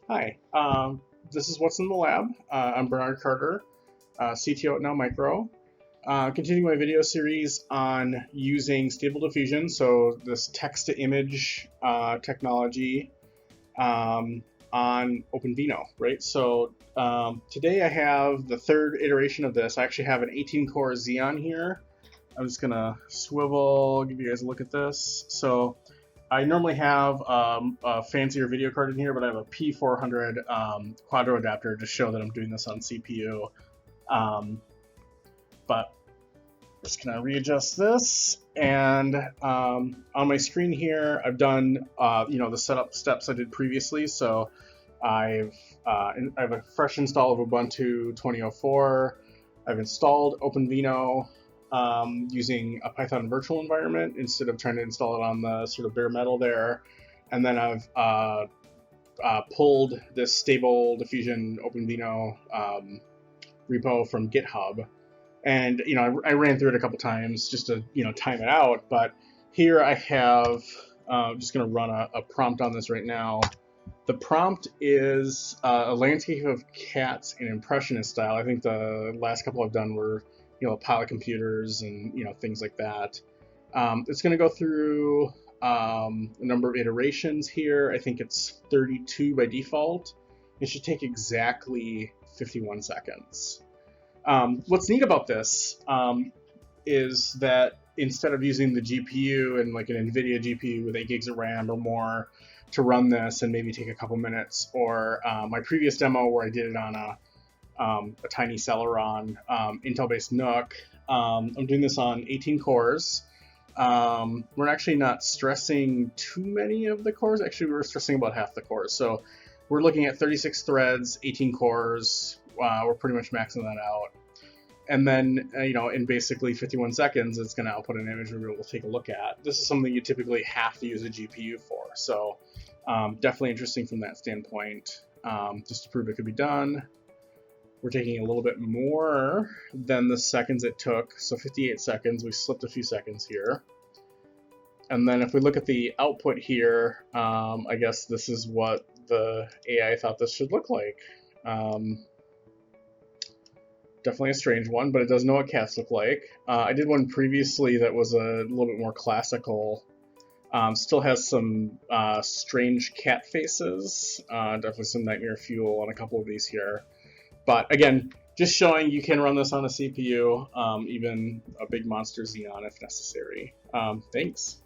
Hi, this is What's in the Lab. I'm Bernard Carter, CTO at Now Micro. Continuing my video series on using Stable Diffusion, so this text-to-image technology on OpenVINO, right? So today I have the third iteration of this. I actually have an 18-core Xeon here. I'm just gonna swivel, give you guys a look at this. So I normally have a fancier video card in here, but I have a P400 Quadro adapter to show that I'm doing this on CPU. But just gonna readjust this, and on my screen here, I've done the setup steps I did previously. So I have a fresh install of Ubuntu 2004. I've installed OpenVINO using a Python virtual environment instead of trying to install it on the sort of bare metal there. And then I've pulled this Stable Diffusion OpenVINO repo from GitHub. And, I ran through it a couple times just to, time it out. But here I have, I'm just going to run a prompt on this right now. The prompt is a landscape of cats in impressionist style. I think the last couple I've done were pilot computers and things like that. It's going to go through a number of iterations here. I think it's 32 by default. It should take exactly 51 seconds. What's neat about this is that instead of using the GPU and like an NVIDIA GPU with 8 gigs of RAM or more to run this and maybe take a couple minutes, or my previous demo where I did it on a tiny Celeron Intel-based NUC. I'm doing this on 18 cores. We're actually not stressing too many of the cores. Actually, we're stressing about half the cores. So we're looking at 36 threads, 18 cores. We're pretty much maxing that out. And then, in basically 51 seconds, it's going to output an image we'll take a look at. This is something you typically have to use a GPU for. So definitely interesting from that standpoint, just to prove it could be done. We're taking a little bit more than the seconds it took. So 58 seconds, we slipped a few seconds here. And then if we look at the output here, I guess this is what the AI thought this should look like. Definitely a strange one, but it does know what cats look like. I did one previously that was a little bit more classical. Still has some strange cat faces. Definitely some nightmare fuel on a couple of these here. But again, just showing you can run this on a CPU, even a big monster Xeon if necessary. Thanks.